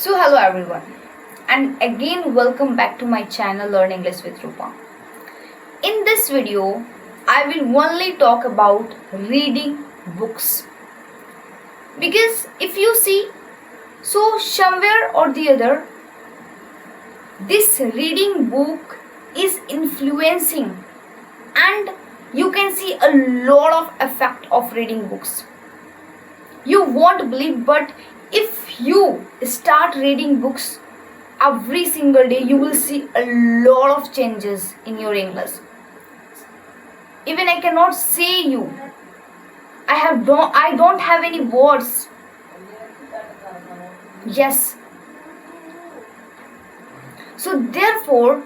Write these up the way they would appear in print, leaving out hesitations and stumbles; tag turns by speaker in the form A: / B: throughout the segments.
A: So hello everyone, and again welcome back to my channel Learn English with Rupa. In this video, I will only talk about reading books. Because if you see, so somewhere or the other, this reading book is influencing, and you can see a lot of effect of reading books. You won't believe, but if you start reading books every single day, you will see a lot of changes in your English. Even I cannot say you, I don't have any words. Yes, so therefore,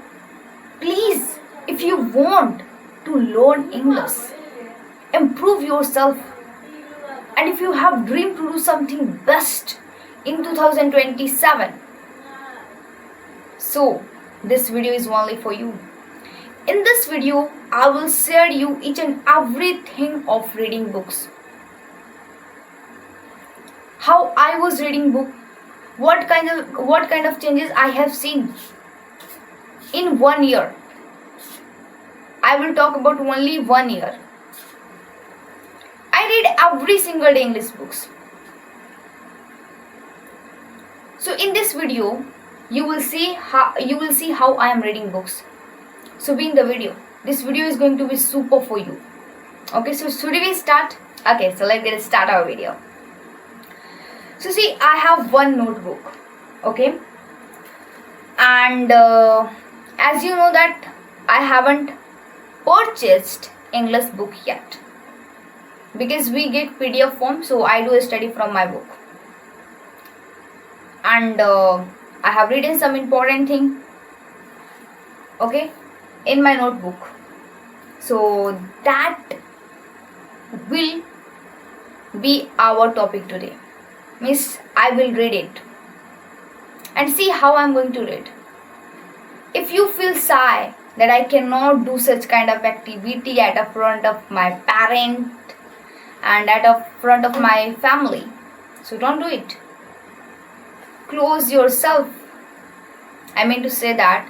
A: please, if you want to learn English, improve yourself, and if you have dream to do something best in 2027, so this video is only for you. In this video, I will share you each and everything of reading books. How I was reading book, what kind of changes I have seen in 1 year. I will talk about only 1 year. I read every single day English books. So in this video, you will see how I am reading books. So be in the video. This video is going to be super for you. Okay, so should we start? Okay, so let's start our video. So see, I have one notebook. Okay, and as you know that I haven't purchased English book yet, because we get PDF form, so I do a study from my book, and I have written some important thing, okay, in my notebook. So that will be our topic today. Means I will read it and see how I'm going to read. If you feel shy that I cannot do such kind of activity at the front of my parent and at the front of my family, so don't do it. Close yourself. I mean to say that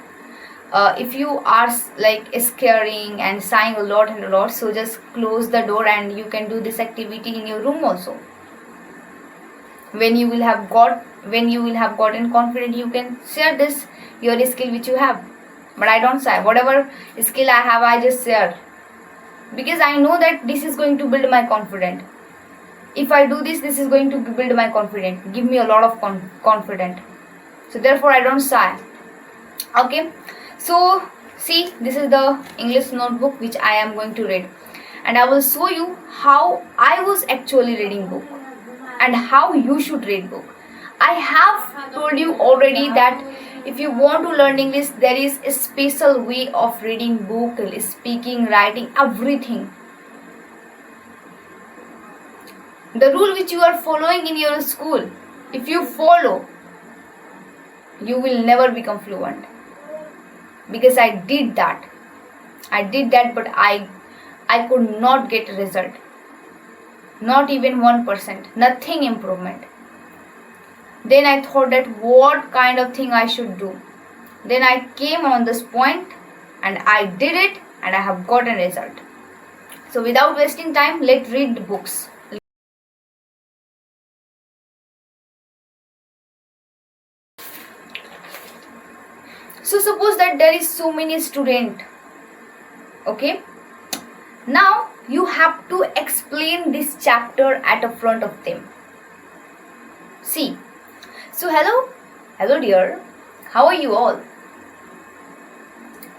A: if you are like scaring and sighing a lot, so just close the door and you can do this activity in your room also. When you will have gotten confident, you can share this your skill which you have. But I don't say whatever skill I have, I just share, because I know that this is going to build my confidence. If I do this is going to build my confidence, give me a lot of confidence. So therefore I don't sigh. Okay, so see, this is the English notebook which I am going to read, and I will show you how I was actually reading book and how you should read book. I have told you already that if you want to learn English, there is a special way of reading book, speaking, writing, everything. The rule which you are following in your school, if you follow, you will never become fluent. Because I did that, but I could not get a result. Not even 1%, nothing improvement. Then I thought that what kind of thing I should do. Then I came on this point and I did it, and I have got a result. So without wasting time, let's read the books. So suppose that there is so many students, okay? Now you have to explain this chapter at the front of them. See, so hello dear, how are you all?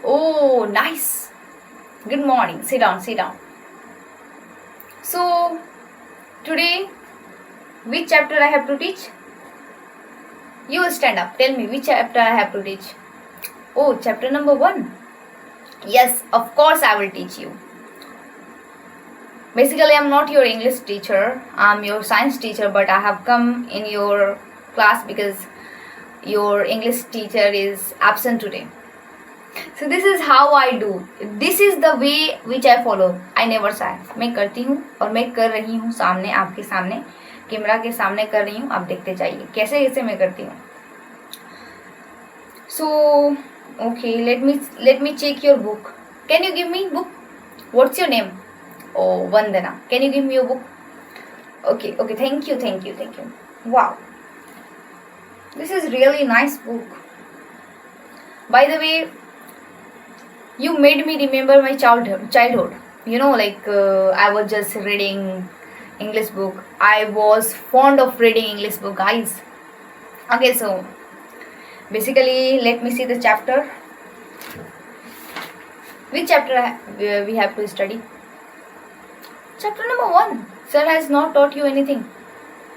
A: Oh, nice. Good morning. Sit down. So today, which chapter I have to teach? You stand up. Tell me which chapter I have to teach. Oh, chapter number 1. Yes, of course I will teach you. Basically, I am not your English teacher. I am your science teacher, but I have come in your class because your English teacher is absent today. So this is how I do. This is the way which I follow. I never say. मैं करती हूँ और मैं कर रही हूँ सामने, आपके सामने, कैमरा के सामने कर रही हूँ. आप देखते जाइए कैसे मैं करती हूँ. So okay, let me check your book. Can you give me book? What's your name? Oh, Vandana. Can you give me your book? Okay, thank you. Wow, this is really nice book. By the way, you made me remember my childhood. You know, like I was just reading English book. I was fond of reading English book, guys. Okay, so basically let me see the chapter. Which chapter we have to study? Chapter number 1. Sir has not taught you anything.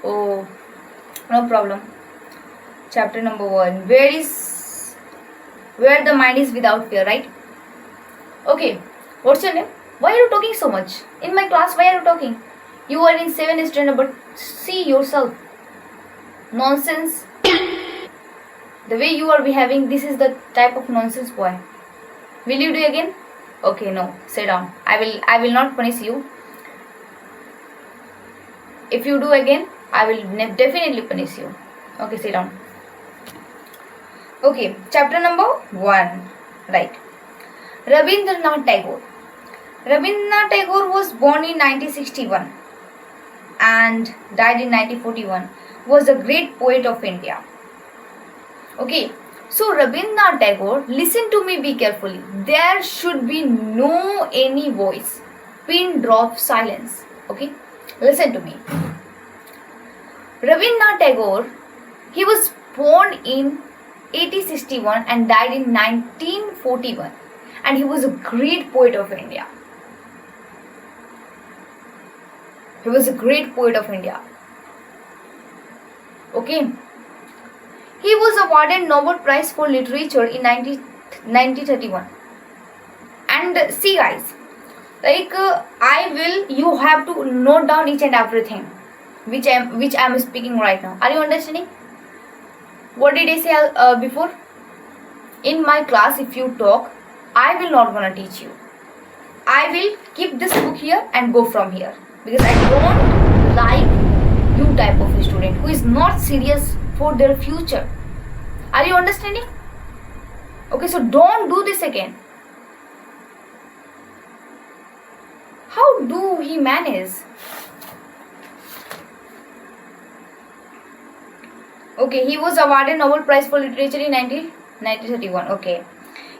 A: Oh, no problem. Chapter number 1. Where the mind is without fear, right? Okay, what's your name? Why are you talking so much? In my class, why are you talking? You are in 7th standard, but see yourself. Nonsense. The way you are behaving, this is the type of nonsense, boy. Will you do again? Okay, no. Sit down. I will not punish you. If you do again, I will definitely punish you. Okay, sit down. Okay, chapter number 1. Right. Rabindranath Tagore. Rabindranath Tagore was born in 1961 and died in 1941. Was a great poet of India. Okay, so Rabindranath Tagore, listen to me, be carefully. There should be no any voice, pin drop silence. Okay, listen to me. Rabindranath Tagore, he was born in 1861 and died in 1941, and he was a great poet of India. He was a great poet of India. Okay. He was awarded Nobel Prize for Literature in 1931. And see, guys, like you have to note down each and everything which I am speaking right now. Are you understanding? What did I say before? In my class, if you talk, I will not gonna teach you. I will keep this book here and go from here, because I don't like you type of student who is not serious for their future. Are you understanding? Okay, so don't do this again. How do he manage? Okay, he was awarded Nobel Prize for Literature in 1931. Okay.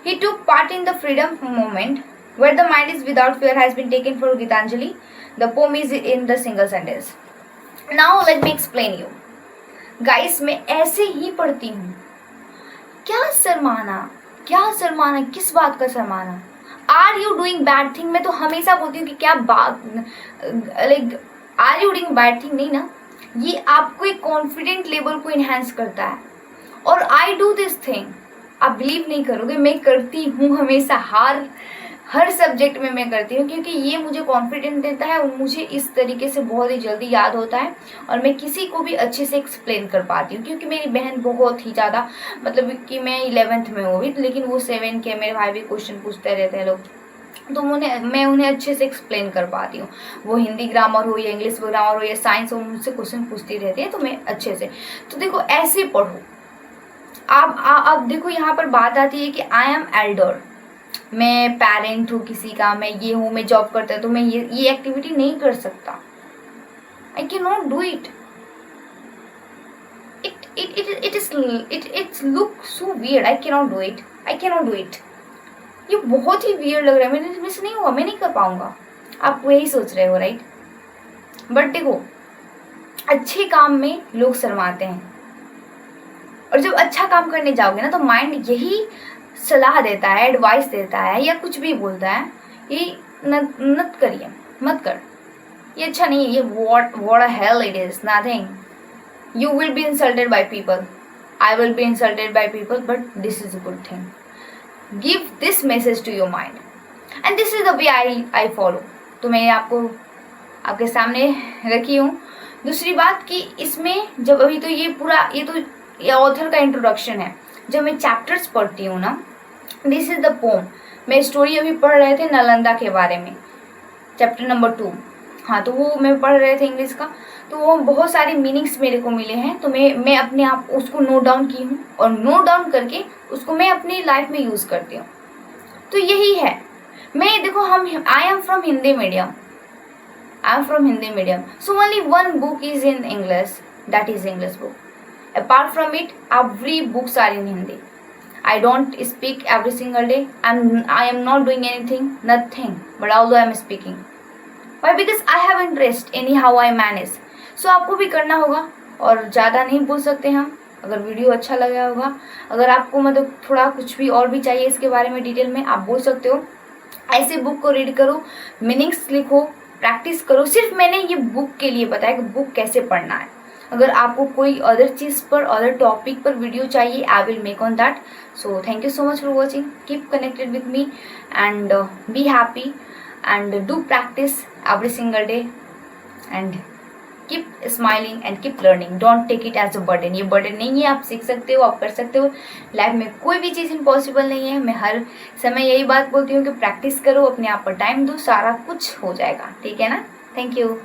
A: He took part in the freedom movement. Where the mind is without fear has been taken for Gitanjali. The poem is in the single sentence. Now let me explain you. Guys, मैं ऐसे ही पढ़ती हूँ. क्या शर्माना, किस बात का शर्माना? Are you doing bad thing? मैं तो हमेशा बोलती हूँ कि क्या बात, like are you doing bad thing? नहीं ना. ये आपको एक कॉन्फिडेंट लेवल को इन्हेंस करता है. और आई डू दिस थिंग, आप बिलीव नहीं करोगे, मैं करती हूँ हमेशा, हर सब्जेक्ट में मैं करती हूँ, क्योंकि ये मुझे कॉन्फिडेंस देता है और मुझे इस तरीके से बहुत ही जल्दी याद होता है और मैं किसी को भी अच्छे से एक्सप्लेन कर पाती हूँ. क्योंकि मेरी बहन बहुत ही ज़्यादा, मतलब कि मैं 11th में हूँ भी, लेकिन वो 7 के, मेरे भाई भी क्वेश्चन पूछते रहते हैं लोग, तो मैं उन्हें अच्छे से एक्सप्लेन कर पाती हूँ. वो हिंदी ग्रामर हो या इंग्लिश ग्रामर हो या साइंस हो, मुझसे क्वेश्चन पूछती रहती है, तो मैं अच्छे से. तो देखो, ऐसे पढ़ो. अब देखो, यहाँ पर बात आती है कि आई एम एल्डर, मैं पेरेंट हूँ किसी का, मैं ये हूँ, मैं जॉब करता हूँ, तो मैं ये एक्टिविटी नहीं कर सकता. I can not do it. It's look so weird. I can not do it. ये बहुत ही वियर्ड लग रहा है, मेरे से नहीं हुआ, मैं नहीं कर पाऊंगा. आप वही सोच रहे हो, राइट? बट देखो, अच्छे काम में लोग शर्माते हैं, और जब अच्छा काम करने जाओगे ना, तो माइंड यही सलाह देता है, एडवाइस देता है, या कुछ भी बोलता है, ये मत करिए, मत कर, ये अच्छा नहीं है, ये what a hell it is, nothing. You will be insulted by people, I will be insulted by people, but this is a good thing. Give this message to your mind, and this is the way I follow. तो मैं आपको आपके सामने रखी हूँ. दूसरी बात कि इसमें जब अभी तो ये पूरा ये ऑथर का इंट्रोडक्शन है. जब मैं चैप्टर्स पढ़ती हूँ ना, दिस इज द पोम. मैं स्टोरी अभी पढ़ रहे थे नालंदा के बारे में, चैप्टर नंबर 2. हाँ, तो वो मैं पढ़ रहे थे इंग्लिश का, तो वो बहुत सारे मीनिंग्स मेरे को मिले हैं, तो मैं अपने आप उसको नोट डाउन की हूँ और नोट डाउन करके उसको मैं अपनी लाइफ में यूज़ करती हूँ। तो यही है। मैं देखो, I am from Hindi medium, so only one book is in English, that is English book. Apart from it, every books are in Hindi. I don't speak every single day. I am not doing anything, nothing. But although I am speaking, why? Because I have interest anyhow I manage. So आपको भी करना होगा, और ज़्यादा नहीं बोल सकते हम। अगर वीडियो अच्छा लगा होगा, अगर आपको मतलब थोड़ा कुछ भी और भी चाहिए इसके बारे में डिटेल में, आप बोल सकते हो। ऐसे बुक को रीड करो, मीनिंग्स लिखो, प्रैक्टिस करो। सिर्फ मैंने ये बुक के लिए बताया कि बुक कैसे पढ़ना है। अगर आपको कोई अदर चीज़ पर, अदर टॉपिक पर वीडियो चाहिए, I will make on that. So thank you so much for watching. Keep connected with me and be happy and do practice every single day and keep smiling and keep learning. Don't take it as a burden. ये burden नहीं है, आप सीख सकते हो, आप कर सकते हो। लाइफ में कोई भी चीज़ इम्पॉसिबल नहीं है। मैं हर समय यही बात बोलती हूँ कि प्रैक्टिस करो, अपने आप पर टाइम दो, सारा कुछ हो जाएगा। ठीक है ना? Thank you.